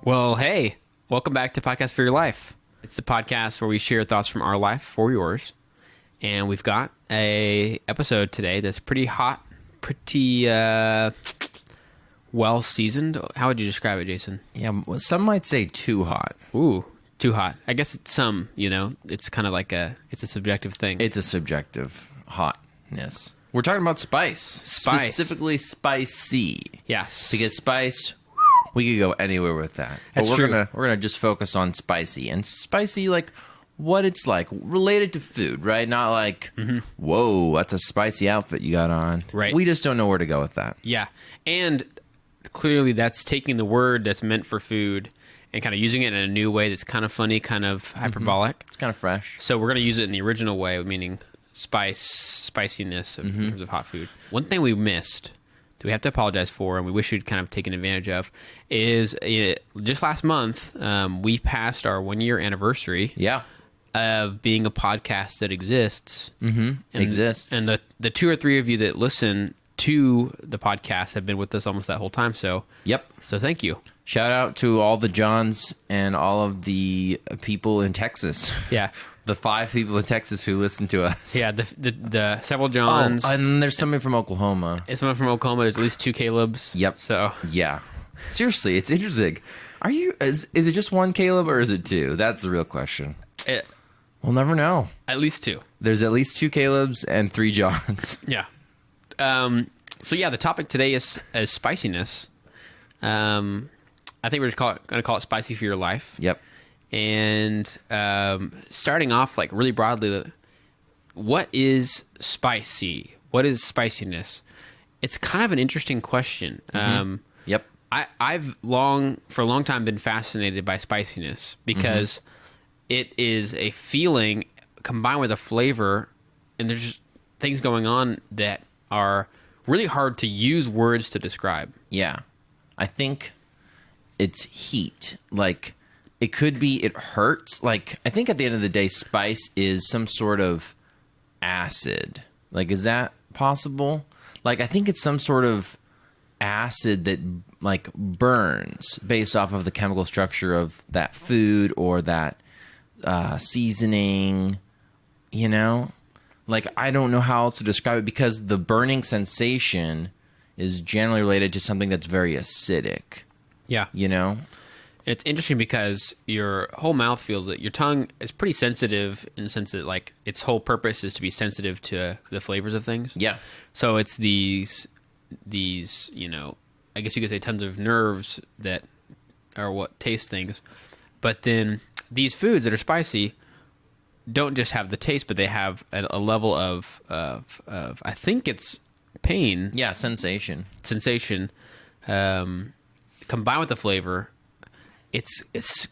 Well, hey, welcome back to Podcast for Your Life. It's the podcast where we share thoughts from our life for yours. And we've got a episode today that's pretty hot, pretty well seasoned. How would you describe it, Jason? Yeah, well, some might say too hot. Ooh, too hot. I guess it's it's kind of like it's a subjective thing. It's a subjective hotness. We're talking about spice. Specifically spicy. Yes. Because spice, we could go anywhere with that. That's but true. We're gonna just focus on spicy. And spicy, like what it's like, related to food, right? Not like, whoa, that's a spicy outfit you got on. Right. We just don't know where to go with that. Yeah. And clearly that's taking the word that's meant for food and kind of using it in a new way that's kind of funny, kind of hyperbolic. It's kind of fresh. So we're going to use it in the original way, meaning spiciness in terms of hot food. One thing we missed that we have to apologize for, and we wish we'd kind of taken advantage of, is just last month, we passed our 1-year anniversary Yeah. of being a podcast that exists. Exists. And the 2 or 3 of you that listen to the podcast have been with us almost that whole time. So thank you. Shout out to all the Johns and all of the people in Texas. Yeah. The 5 people in Texas who listen to us. Yeah, the several Johns. Oh, and there's somebody from Oklahoma. It's someone from Oklahoma. There's at least 2 Calebs. Yep. So Yeah. Seriously, it's interesting. Is it just 1 Caleb or is it 2? That's the real question. We'll never know. At least 2. There's at least 2 Calebs and 3 Johns. Yeah. So yeah, the topic today is spiciness. I think we're just going to call it spicy for your life. Yep. And starting off like really broadly, what is spicy? What is spiciness? It's kind of an interesting question. Yep. I've for a long time been fascinated by spiciness because it is a feeling combined with a flavor, and there's just things going on that are really hard to use words to describe. Yeah. I think it's heat. Like, it could be it hurts. Like, I think at the end of the day, spice is some sort of acid. Like, is that possible? Like, I think it's some sort of acid that, like, burns based off of the chemical structure of that food or that seasoning, you know? Like, I don't know how else to describe it because the burning sensation is generally related to something that's very acidic, Yeah. you know? It's interesting because your whole mouth feels it. Your tongue is pretty sensitive in the sense that, like, its whole purpose is to be sensitive to the flavors of things. Yeah. So it's these, I guess you could say tons of nerves that are what taste things. But then these foods that are spicy don't just have the taste, but they have a level of I think it's pain. Yeah, sensation. Combined with the flavor. It's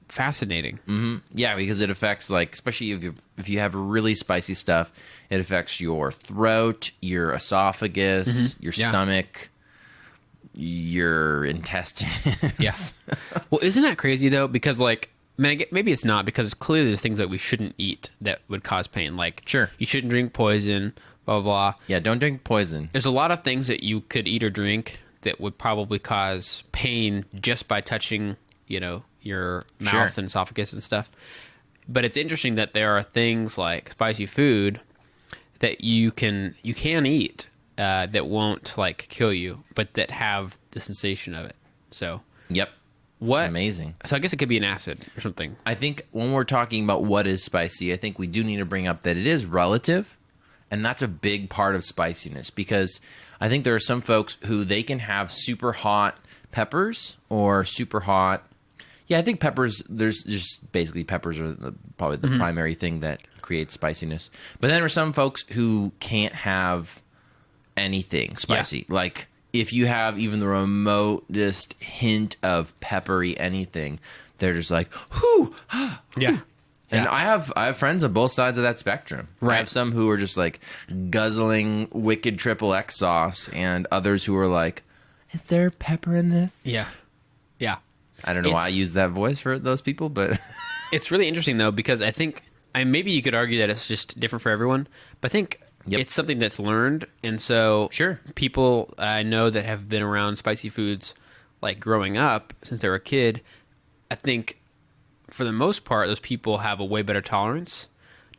fascinating. Yeah, because it affects, like, especially if you have really spicy stuff, it affects your throat, your esophagus, your stomach, your intestines. Yeah. Well, isn't that crazy though? Because, like, maybe it's not, because clearly there's things that we shouldn't eat that would cause pain. Like, Sure. you shouldn't drink poison, blah, blah, blah. Yeah, don't drink poison. There's a lot of things that you could eat or drink that would probably cause pain just by touching, your mouth and esophagus and stuff. But it's interesting that there are things like spicy food that you can eat that won't, like, kill you, but that have the sensation of it. So Yep. what? Amazing. So I guess it could be an acid or something. I think when we're talking about what is spicy, I think we do need to bring up that it is relative, and that's a big part of spiciness, because I think there are some folks who they can have super hot peppers or super hot. Yeah, I think peppers, there's just basically peppers are probably the primary thing that creates spiciness. But then there are some folks who can't have anything spicy. Yeah. Like, if you have even the remotest hint of peppery anything, they're just like, whoo, Yeah. And I have friends on both sides of that spectrum. Right. I have some who are just like guzzling wicked triple X sauce, and others who are like, is there pepper in this? Yeah. Yeah. I don't know why I use that voice for those people, but It's really interesting, though, because I think, maybe you could argue that it's just different for everyone, but I think it's something that's learned. And so Sure. people I know that have been around spicy foods like growing up, since they were a kid, I think for the most part, those people have a way better tolerance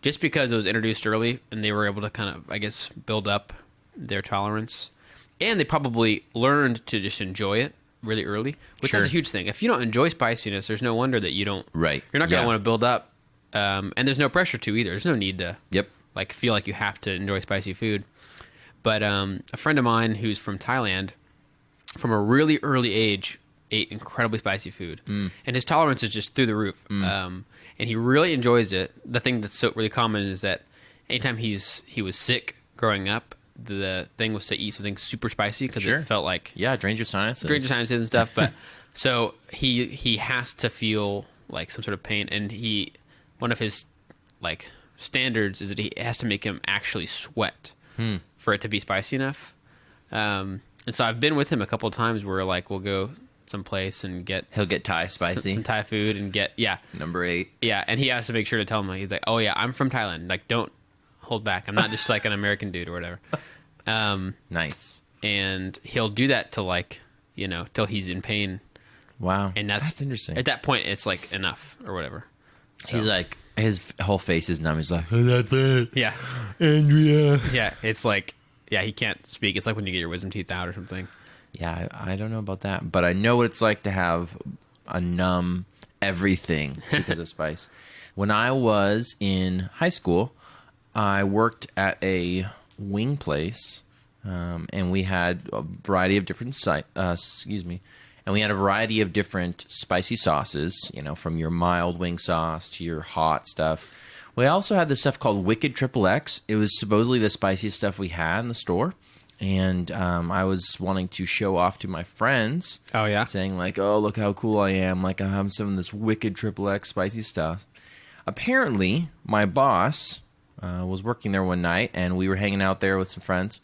just because it was introduced early and they were able to kind of, I guess, build up their tolerance. And they probably learned to just enjoy it really early, which is a huge thing. If you don't enjoy spiciness, there's no wonder that you don't. Right. You're not going to want to build up. And there's no pressure to either. There's no need to like feel like you have to enjoy spicy food. But a friend of mine who's from Thailand, from a really early age, ate incredibly spicy food. And his tolerance is just through the roof. And he really enjoys it. The thing that's so really common is that anytime he was sick growing up, the thing was to eat something super spicy because it felt like drains your sinuses and stuff. But so he has to feel like some sort of pain, and one of his like standards is that he has to make him actually sweat for it to be spicy enough. And so I've been with him a couple of times where like we'll go someplace and he'll get Thai spicy some Thai food and get number 8 and he has to make sure to tell him, like, he's like, oh yeah, I'm from Thailand, like don't hold back, I'm not just like an American dude or whatever. Nice. And he'll do that till like, till he's in pain. Wow. And that's interesting. At that point it's like enough or whatever. So. He's like, his whole face is numb. He's like, oh, that's it. Yeah. Andrea. Yeah. It's like, he can't speak. It's like when you get your wisdom teeth out or something. Yeah. I don't know about that, but I know what it's like to have a numb everything because of spice. When I was in high school, I worked at a wing place, and we had a variety of different and we had a variety of different spicy sauces, from your mild wing sauce to your hot stuff. We also had this stuff called Wicked Triple X. It was supposedly the spiciest stuff we had in the store. And I was wanting to show off to my friends. Oh, yeah? Saying like, oh, look how cool I am. Like, I have some of this Wicked Triple X spicy stuff. Apparently, my boss was working there one night, and we were hanging out there with some friends.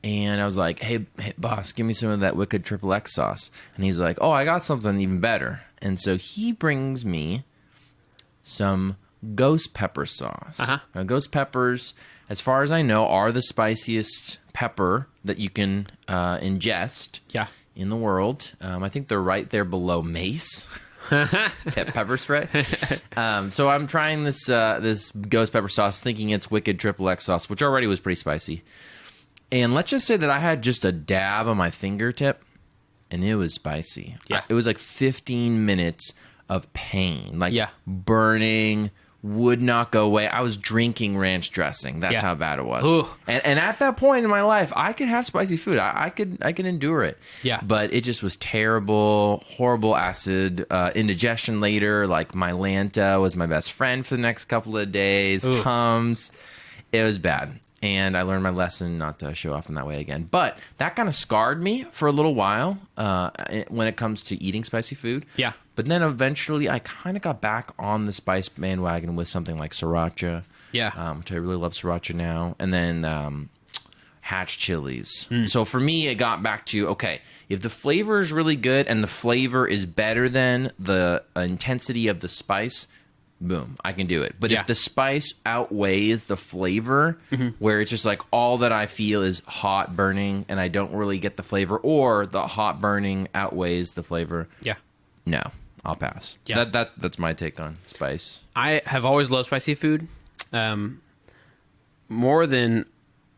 And I was like, hey, boss, give me some of that Wicked Triple X sauce. And he's like, oh, I got something even better. And so he brings me some ghost pepper sauce. Now, ghost peppers, as far as I know, are the spiciest pepper that you can ingest in the world. I think they're right there below mace. Pepper spray. So I'm trying this ghost pepper sauce, thinking it's Wicked Triple X sauce, which already was pretty spicy. And let's just say that I had just a dab on my fingertip, and it was spicy. Yeah. It was like 15 minutes of pain, like burning, would not go away. I was drinking ranch dressing. That's how bad it was. And at that point in my life, I could have spicy food. I could endure it. Yeah. But it just was terrible, horrible acid, indigestion later. Like my Lanta was my best friend for the next couple of days. Tums. It was bad. And I learned my lesson not to show off in that way again. But that kind of scarred me for a little while when it comes to eating spicy food. Yeah. But then eventually I kind of got back on the spice bandwagon with something like sriracha. Yeah. Which I really love sriracha now. And then Hatch chilies. So for me, it got back to, okay, if the flavor is really good and the flavor is better than the intensity of the spice, boom, I can do it. But if the spice outweighs the flavor, where it's just like all that I feel is hot burning and I don't really get the flavor, or the hot burning outweighs the flavor, no, I'll pass. So that's my take on spice. I have always loved spicy food, more than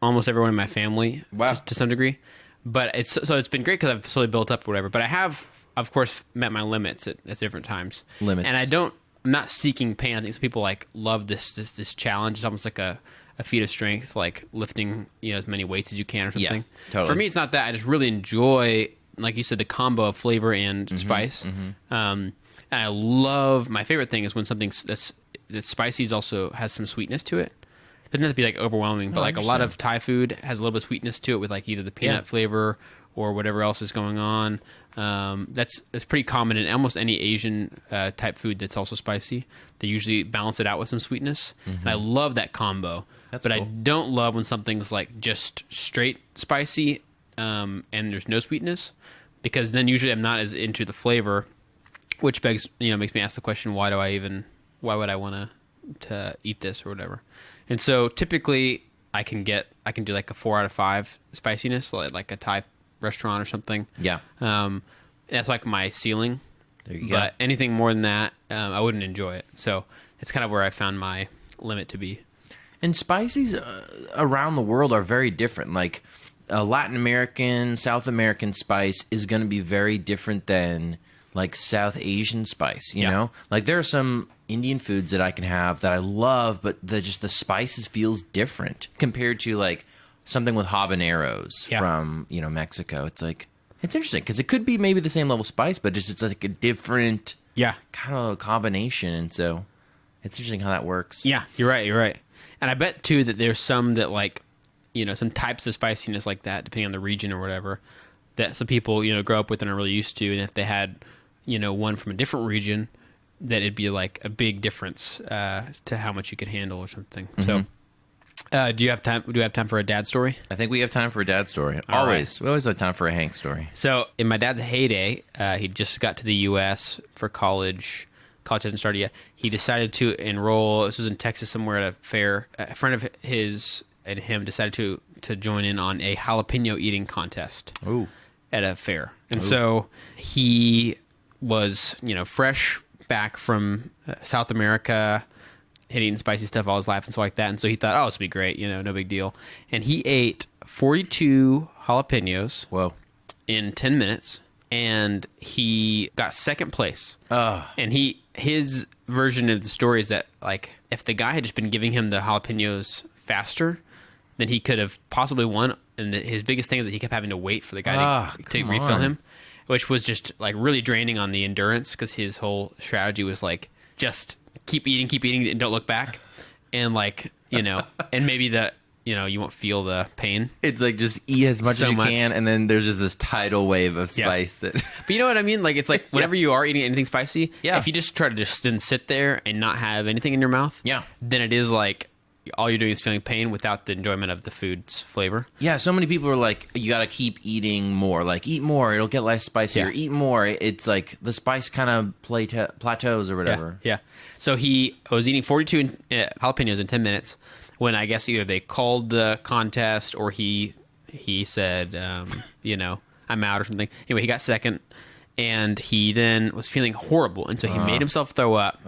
almost everyone in my family, to some degree. But it's been great because I've slowly built up or whatever. But I have, of course, met my limits at different times. And I'm not seeking pain. I think some people like love this challenge. It's almost like a feat of strength, like lifting as many weights as you can or something. Yeah, totally. For me, it's not that. I just really enjoy, like you said, the combo of flavor and spice. And I love, my favorite thing is when something that's spicy also has some sweetness to it. It doesn't have to be like overwhelming, but like a lot of Thai food has a little bit of sweetness to it with like either the peanut flavor or whatever else is going on. That's pretty common in almost any Asian type food that's also spicy. They usually balance it out with some sweetness. And I love that combo. But cool. I don't love when something's like just straight spicy and there's no sweetness, because then usually I'm not as into the flavor, which makes me ask the question, why would I want to eat this or whatever. And so typically I can do like a 4 out of 5 spiciness, like a Thai restaurant or something. Yeah. That's like my ceiling. There you But anything more than that, I wouldn't enjoy it. So it's kind of where I found my limit to be. And spices around the world are very different. Like Latin American, South American spice is going to be very different than like South Asian spice, you know? Like there are some Indian foods that I can have that I love, but the spices feels different compared to like something with habaneros from, you know, Mexico. It's like, it's interesting because it could be maybe the same level spice, but just it's like a different kind of combination. And so it's interesting how that works. Yeah, you're right. And I bet too that there's some that like, you know, some types of spiciness like that, depending on the region or whatever, that some people, you know, grow up with and are really used to. And if they had, you know, one from a different region, that it'd be like a big difference to how much you could handle or something. So do you have time? Do we have time for a dad story? I think we have time for a dad story. Always. We always have time for a Hank story. So in my dad's heyday, he just got to the U.S. for college. College hasn't started yet. He decided to enroll. This was in Texas somewhere at a fair. A friend of his and him decided to join in on a jalapeno eating contest at a fair. And so he was, you know, fresh back from South America, had eaten spicy stuff all his life and stuff like that. And so he thought, oh, this would be great, you know, no big deal. And he ate 42 jalapenos in 10 minutes. And he got second place. And his version of the story is that, like, if the guy had just been giving him the jalapenos faster, then he could have possibly won. And his biggest thing is that he kept having to wait for the guy to refill him, which was just, like, really draining on the endurance because his whole strategy was, like, just keep eating, and don't look back. And, like, you know, and maybe you know, you won't feel the pain. It's like just eat as much as you can, and then there's just this tidal wave of spice. That... But you know what I mean? Like, it's like whenever you are eating anything spicy, if you just try to just then sit there and not have anything in your mouth, then it is like all you're doing is feeling pain without the enjoyment of the food's flavor. Yeah, so many people are like, you got to keep eating more. Like, eat more, it'll get less spicy. Or eat more. It's like the spice kind of plateaus or whatever. Yeah. So he was eating 42 jalapenos in 10 minutes. When I guess either they called the contest or he said, you know, I'm out or something. Anyway, he got second, and he then was feeling horrible, and so he made himself throw up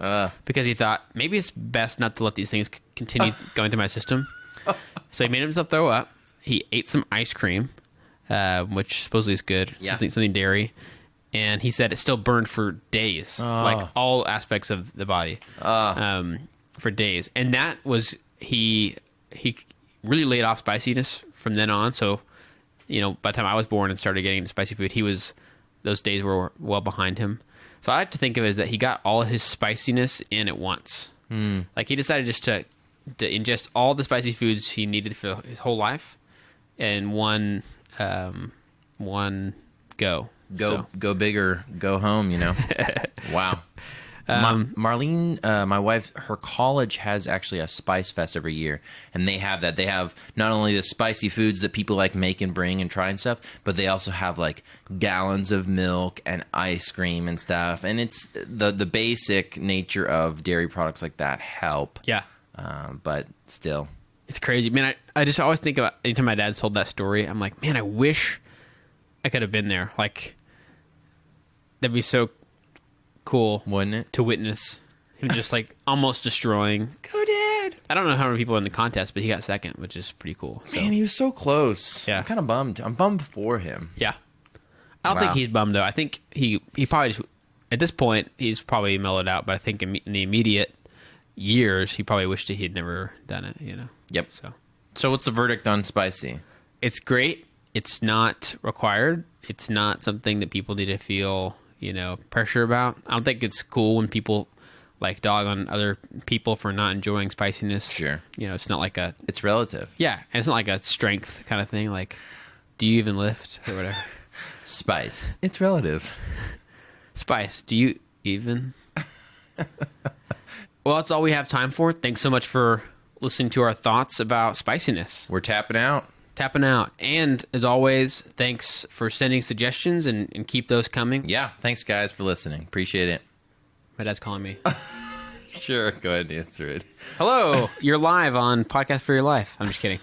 because he thought maybe it's best not to let these things continue going through my system. So he made himself throw up. He ate some ice cream, which supposedly is good, something dairy, and he said it still burned for days, like all aspects of the body, for days, and that was. He really laid off spiciness from then on. So, you know, by the time I was born and started getting into spicy food, those days were well behind him. So I like to think of it as that he got all his spiciness in at once. Like he decided just to ingest all the spicy foods he needed for his whole life in one go. Go big or go home, you know? Wow. Marlene, my wife, her college has actually a Spice Fest every year, and they have that. They have not only the spicy foods that people like make and bring and try and stuff, but they also have like gallons of milk and ice cream and stuff. And it's the basic nature of dairy products like that help. Yeah. But still. It's crazy. Man, I just always think about anytime my dad told that story, I'm like, man, I wish I could have been there. Like, that'd be so cool, wouldn't it, to witness him just like almost destroying. Go Dad! I don't know how many people were in the contest, but he got second, which is pretty cool. So. Man, he was so close. Yeah, I'm kind of bummed. I'm bummed for him. Yeah, I don't think he's bummed though. I think he probably just, at this point he's probably mellowed out. But I think in the immediate years he probably wished that he'd never done it. You know. Yep. So what's the verdict on spicy? It's great. It's not required. It's not something that people need to feel, you know, pressure about. I don't think it's cool when people like dog on other people for not enjoying spiciness. Sure. You know, it's not like it's relative. Yeah. And it's not like a strength kind of thing. Like, do you even lift or whatever? Spice. It's relative. Spice. Do you even? Well, that's all we have time for. Thanks so much for listening to our thoughts about spiciness. We're tapping out. And as always, thanks for sending suggestions and keep those coming. Yeah. Thanks, guys, for listening. Appreciate it. My dad's calling me. Sure. Go ahead and answer it. Hello. You're live on Podcast for Your Life. I'm just kidding.